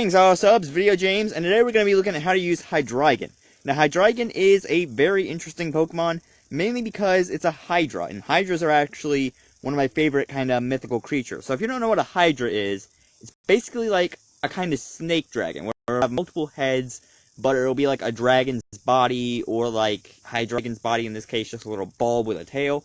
Greetings all subs, VideoJames, and today we're going to be looking at how to use Hydreigon. Now Hydreigon is a very interesting Pokemon, mainly because it's a Hydra, and Hydras are actually one of my favorite kind of mythical creatures. So if you don't know what a Hydra is, it's basically like a kind of snake dragon, where it'll have multiple heads, but it'll be like a dragon's body, or like Hydreigon's body in this case, just a little bulb with a tail,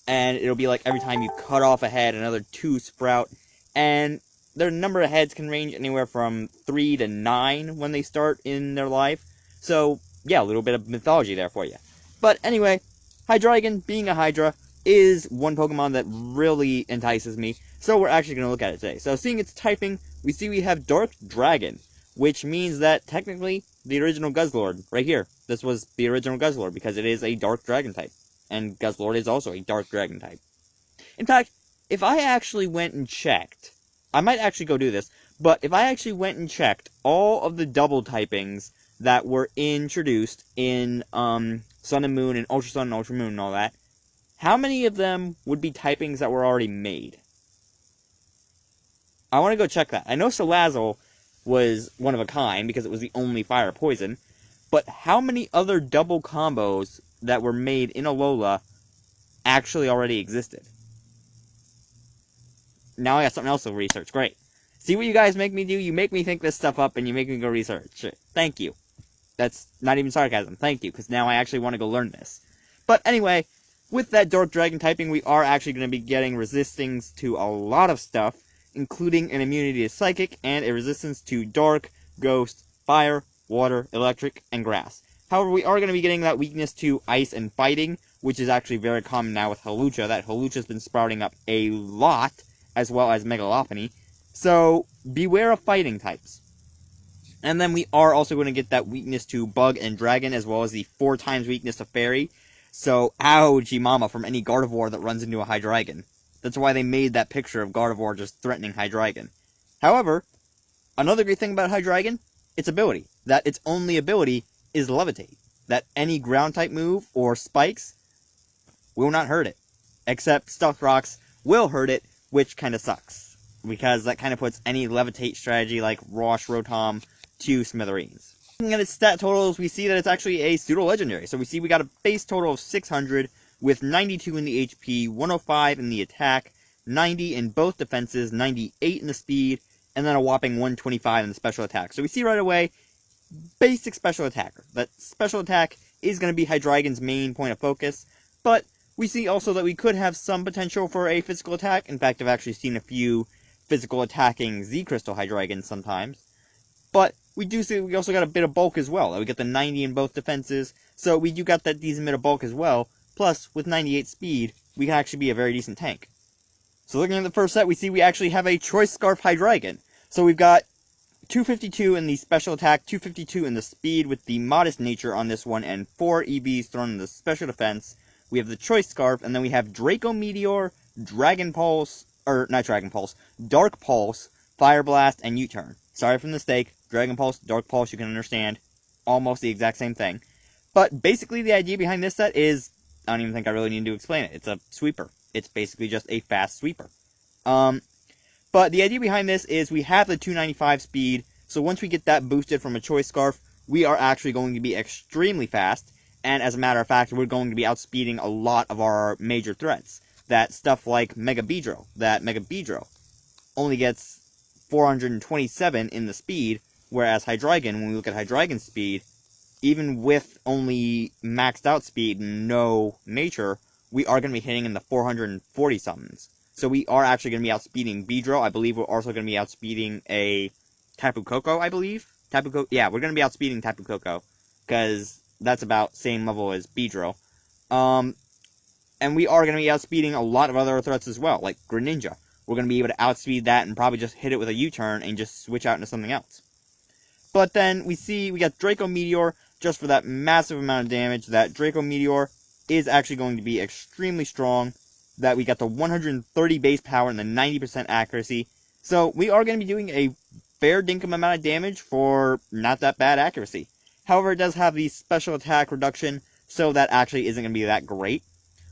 and it'll be like every time you cut off a head, another 2 sprout, and their number of heads can range anywhere from 3 to 9 when they start in their life. So, yeah, a little bit of mythology there for you. But anyway, Hydreigon, being a Hydra, is one Pokemon that really entices me. So we're actually going to look at it today. So seeing its typing, we see we have Dark Dragon, which means that technically the original Guzzlord, right here, this was the original Guzzlord because it is a Dark Dragon type. And Guzzlord is also a Dark Dragon type. In fact, if I actually went and checked, I might actually go do this, but if I actually went and checked all of the double typings that were introduced in Sun and Moon and Ultra Sun and Ultra Moon and all that, how many of them would be typings that were already made? I want to go check that. I know Salazzle was one of a kind because it was the only fire poison, but how many other double combos that were made in Alola actually already existed? Now I got something else to research. Great. See what you guys make me do? You make me think this stuff up and you make me go research. Thank you. That's not even sarcasm. Thank you, because now I actually want to go learn this. But anyway, with that Dark Dragon typing, we are actually going to be getting resistance to a lot of stuff, including an immunity to Psychic and a resistance to Dark, Ghost, Fire, Water, Electric, and Grass. However, we are going to be getting that weakness to Ice and Fighting, which is actually very common now with Hawlucha. That Hawlucha's been sprouting up a lot, as well as Megalophony, so beware of fighting types. And then we are also going to get that weakness to Bug and Dragon, as well as the 4 times weakness to Fairy, so ouchie mama from any Gardevoir that runs into a Hydreigon. That's why they made that picture of Gardevoir just threatening Hydreigon. However, another great thing about Hydreigon, its ability, that its only ability is Levitate, that any ground type move or spikes will not hurt it, except Stuffed Rocks will hurt it, which kind of sucks, because that kind of puts any levitate strategy like Rosh Rotom to smithereens. Looking at its stat totals, we see that it's actually a pseudo-legendary. So we see we got a base total of 600, with 92 in the HP, 105 in the attack, 90 in both defenses, 98 in the speed, and then a whopping 125 in the special attack. So we see right away, basic special attacker. That special attack is going to be Hydreigon's main point of focus, but we see also that we could have some potential for a physical attack. In fact, I've actually seen a few physical attacking Z-Crystal Hydreigons sometimes. But we do see we also got a bit of bulk as well. We get the 90 in both defenses, so we do got that decent bit of bulk as well. Plus, with 98 speed, we can actually be a very decent tank. So looking at the first set, we see we actually have a Choice Scarf Hydreigon. So we've got 252 in the special attack, 252 in the speed with the modest nature on this one, and 4 EBs thrown in the special defense. We have the Choice Scarf, and then we have Draco Meteor, Dragon Pulse, or not Dragon Pulse, Dark Pulse, Fire Blast, and U-Turn. Sorry for the mistake. Dragon Pulse, Dark Pulse, you can understand. Almost the exact same thing. But basically the idea behind this set is, I don't even think I really need to explain it. It's a sweeper. It's basically just a fast sweeper. But the idea behind this is we have the 295 speed, so once we get that boosted from a Choice Scarf, we are actually going to be extremely fast. And as a matter of fact, we're going to be outspeeding a lot of our major threats. That stuff like Mega Beedrill. That Mega Beedrill only gets 427 in the speed, whereas Hydreigon, when we look at Hydreigon's speed, even with only maxed out speed and no nature, we are going to be hitting in the 440 somethings. So we are actually going to be outspeeding Beedrill. I believe we're also going to be outspeeding a Tapu Koko, I believe. Yeah, we're going to be outspeeding Tapu Koko, because that's about same level as Beedrill. And we are going to be outspeeding a lot of other threats as well, like Greninja. We're going to be able to outspeed that and probably just hit it with a U-turn and just switch out into something else. But then we see we got Draco Meteor just for that massive amount of damage. That Draco Meteor is actually going to be extremely strong. That we got the 130 base power and the 90% accuracy. So we are going to be doing a fair dinkum amount of damage for not that bad accuracy. However, it does have the special attack reduction, so that actually isn't going to be that great.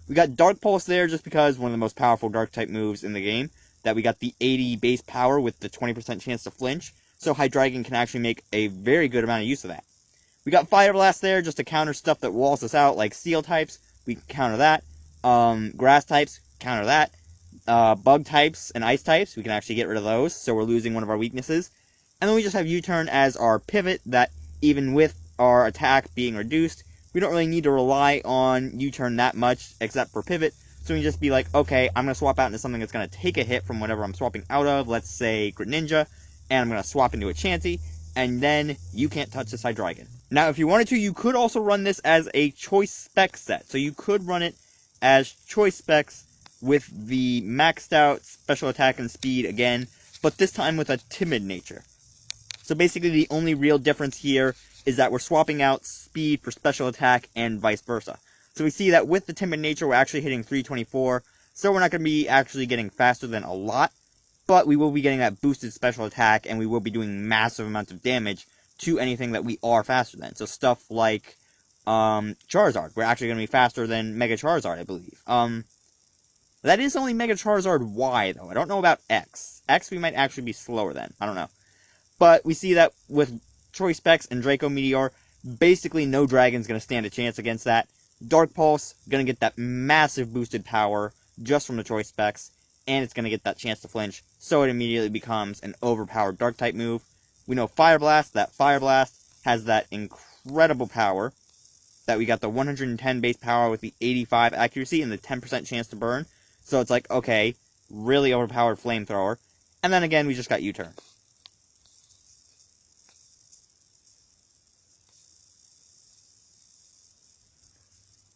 We got Dark Pulse there just because one of the most powerful Dark type moves in the game. That we got the 80 base power with the 20% chance to flinch. so Hydreigon can actually make a very good amount of use of that. We got Fire Blast there just to counter stuff that walls us out, like Steel types. We can counter that. Grass types, counter that. Bug types and Ice types, we can actually get rid of those, so we're losing one of our weaknesses. And then we just have U-Turn as our pivot, that even with our attack being reduced, we don't really need to rely on U-Turn that much, except for pivot. So we can just be like, okay, I'm going to swap out into something that's going to take a hit from whatever I'm swapping out of, let's say Greninja, and I'm going to swap into a Chansey, and then you can't touch this Hydreigon. Now, if you wanted to, you could also run this as a choice spec set. So you could run it as choice specs with the maxed out special attack and speed again, but this time with a timid nature. So basically the only real difference here is that we're swapping out speed for special attack and vice versa. So we see that with the timid nature we're actually hitting 324, so we're not going to be actually getting faster than a lot, but we will be getting that boosted special attack and we will be doing massive amounts of damage to anything that we are faster than. So stuff like Charizard, we're actually going to be faster than Mega Charizard, I believe. That is only Mega Charizard Y, though. I don't know about X. X we might actually be slower than. I don't know. But we see that with Choice Specs and Draco Meteor, basically no Dragon's going to stand a chance against that. Dark Pulse, going to get that massive boosted power just from the Choice Specs, and it's going to get that chance to flinch, so it immediately becomes an overpowered Dark-type move. We know Fire Blast, that Fire Blast has that incredible power, that we got the 110 base power with the 85 accuracy and the 10% chance to burn. So it's like, okay, really overpowered Flamethrower. And then again, we just got U-Turn.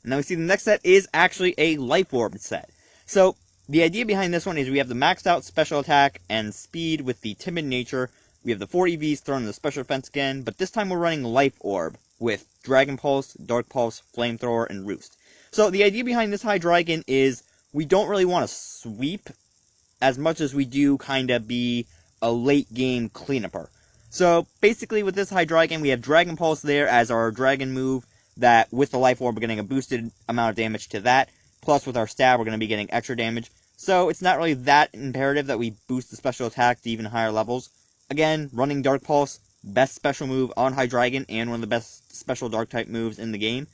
Now we see the next set is actually a Life Orb set. So the idea behind this one is we have the maxed out special attack and speed with the timid nature. We have the 4 EVs thrown in the special defense again, but this time we're running Life Orb with Dragon Pulse, Dark Pulse, Flamethrower, and Roost. So the idea behind this Hydreigon is we don't really want to sweep as much as we do kind of be a late game cleanuper. So basically with this Hydreigon, we have Dragon Pulse there as our Dragon move, that with the Life Orb we're getting a boosted amount of damage to that, plus with our stab we're going to be getting extra damage. So it's not really that imperative that we boost the special attack to even higher levels. Again, running Dark Pulse, best special move on Hydreigon and one of the best special Dark type moves in the game.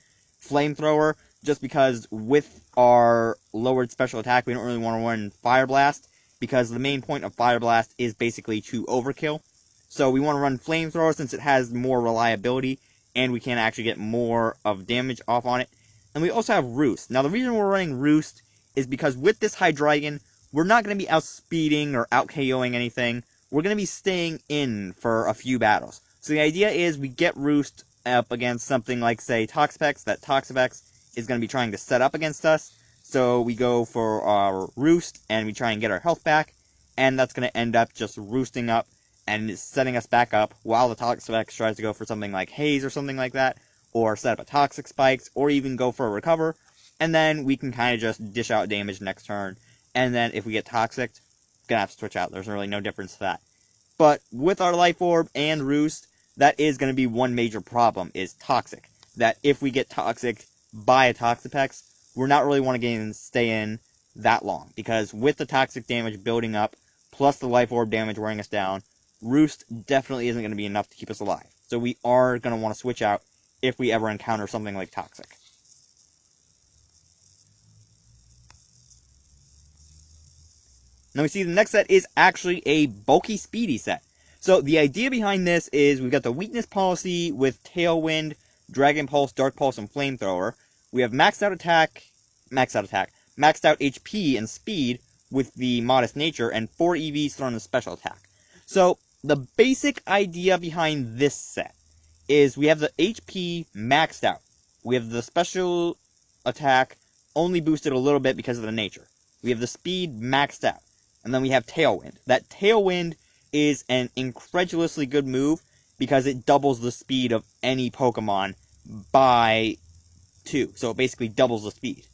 Flamethrower, just because with our lowered special attack we don't really want to run Fire Blast, because the main point of Fire Blast is basically to overkill. So we want to run Flamethrower since it has more reliability and we can actually get more of damage off on it. And we also have Roost. Now the reason we're running Roost is because with this Hydreigon, we're not going to be outspeeding or out KOing anything. We're going to be staying in for a few battles. So the idea is we get Roost up against something like, say, Toxapex. That Toxapex is going to be trying to set up against us. So we go for our Roost and we try and get our health back. And that's going to end up just roosting up and setting us back up while the Toxapex tries to go for something like Haze or something like that. Or set up a Toxic Spikes or even go for a Recover. And then we can kind of just dish out damage next turn. And then if we get Toxic, gonna have to switch out. There's really no difference to that. But with our Life Orb and Roost, that is going to be one major problem, is Toxic. That if we get Toxic by a Toxapex, we're not really want to stay in that long. Because with the Toxic damage building up, plus the Life Orb damage wearing us down, Roost definitely isn't going to be enough to keep us alive. So we are going to want to switch out if we ever encounter something like Toxic. Now we see the next set is actually a bulky speedy set. So the idea behind this is we've got the weakness policy with Tailwind, Dragon Pulse, Dark Pulse, and Flamethrower. We have maxed out HP and speed with the modest nature, and 4 EVs thrown in special attack. So the basic idea behind this set is we have the HP maxed out. We have the special attack only boosted a little bit because of the nature. We have the speed maxed out. And then we have Tailwind. That Tailwind is an incredulously good move because it doubles the speed of any Pokemon by 2. So it basically doubles the speed.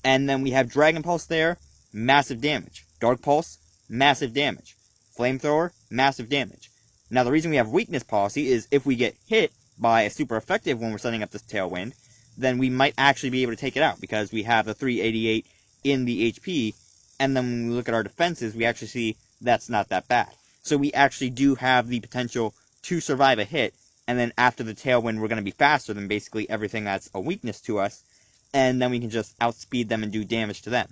And then we have Dragon Pulse there, massive damage. Dark Pulse, massive damage. Flamethrower, massive damage. Now the reason we have weakness policy is if we get hit by a super effective when we're setting up this Tailwind, then we might actually be able to take it out because we have the 388 in the HP. And then when we look at our defenses, we actually see that's not that bad. so we actually do have the potential to survive a hit, and then after the Tailwind, we're going to be faster than basically everything that's a weakness to us, and then we can just outspeed them and do damage to them.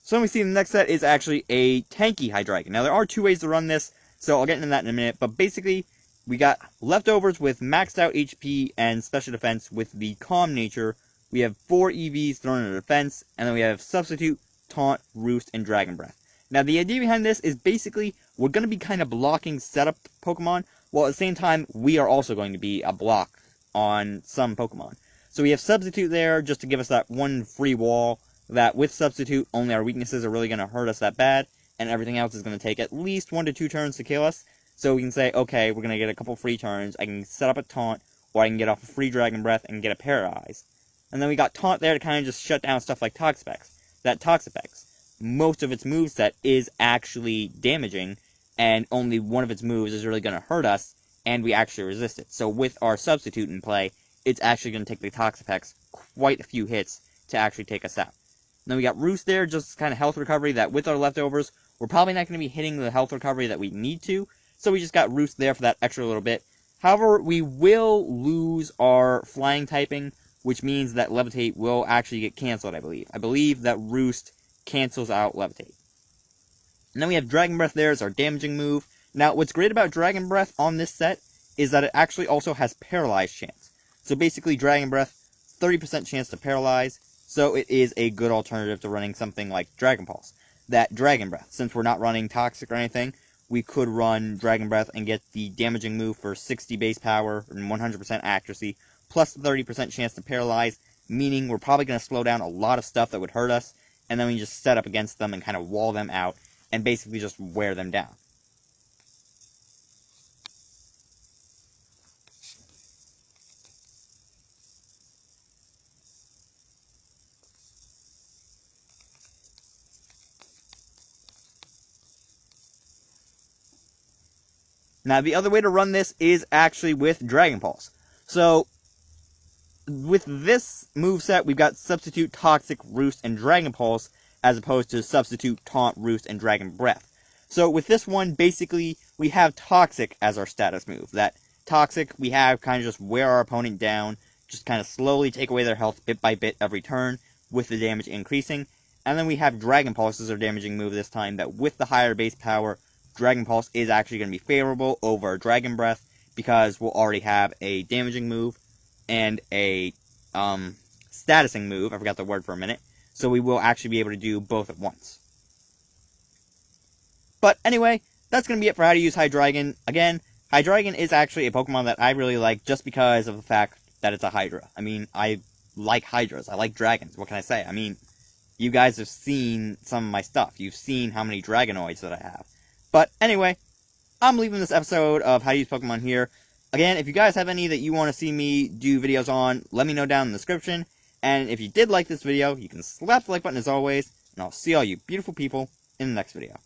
So we see the next set is actually a tanky Hydreigon. Now, there are two ways to run this, so I'll get into that in a minute, but basically, we got leftovers with maxed out HP and special defense with the calm nature. We have 4 EVs thrown into defense, and then we have substitute, taunt, roost, and dragon breath. Now, the idea behind this is basically we're going to be kind of blocking setup Pokemon, while at the same time, we are also going to be a block on some Pokemon. So we have substitute there just to give us that one free wall that with substitute, only our weaknesses are really going to hurt us that bad, and everything else is going to take at least 1 to 2 turns to kill us. So we can say, okay, we're going to get a couple free turns, I can set up a taunt, or I can get off a free dragon breath and get a paralyze. And then we got taunt there to kind of just shut down stuff like Toxapex. That Toxapex, most of its moveset is actually damaging, and only one of its moves is really going to hurt us, and we actually resist it. So with our substitute in play, it's actually going to take the Toxapex quite a few hits to actually take us out. Then we got Roost there, just kind of health recovery, that with our leftovers, we're probably not going to be hitting the health recovery that we need to, so we just got Roost there for that extra little bit. However, we will lose our flying typing, which means that Levitate will actually get cancelled, I believe. I believe that Roost cancels out Levitate. And then we have Dragon Breath there as our damaging move. Now, what's great about Dragon Breath on this set is that it actually also has Paralyze chance. So basically, Dragon Breath, 30% chance to Paralyze, so it is a good alternative to running something like Dragon Pulse. That Dragon Breath, since we're not running Toxic or anything, we could run Dragon Breath and get the damaging move for 60 base power and 100% accuracy, plus 30% chance to Paralyze, meaning we're probably going to slow down a lot of stuff that would hurt us, and then we just set up against them and kind of wall them out, and basically just wear them down. Now, the other way to run this is actually with Dragon Pulse. So, with this moveset, we've got Substitute, Toxic, Roost, and Dragon Pulse, as opposed to Substitute, Taunt, Roost, and Dragon Breath. So, with this one, basically, we have Toxic as our status move. That Toxic, we have kind of just wear our opponent down, just kind of slowly take away their health bit by bit every turn, with the damage increasing. And then we have Dragon Pulse as our damaging move this time, that with the higher base power, Dragon Pulse is actually going to be favorable over Dragon Breath, because we'll already have a damaging move and a statusing move. I forgot the word for a minute. So we will actually be able to do both at once. But anyway, that's going to be it for how to use Hydreigon. Again, Hydreigon is actually a Pokemon that I really like just because of the fact that it's a Hydra. I mean, I like Hydras. I like dragons. What can I say? I mean, you guys have seen some of my stuff. You've seen how many Dragonoids that I have. But anyway, I'm leaving this episode of How to Use Pokemon here. Again, if you guys have any that you want to see me do videos on, let me know down in the description. And if you did like this video, you can slap the like button as always. And I'll see all you beautiful people in the next video.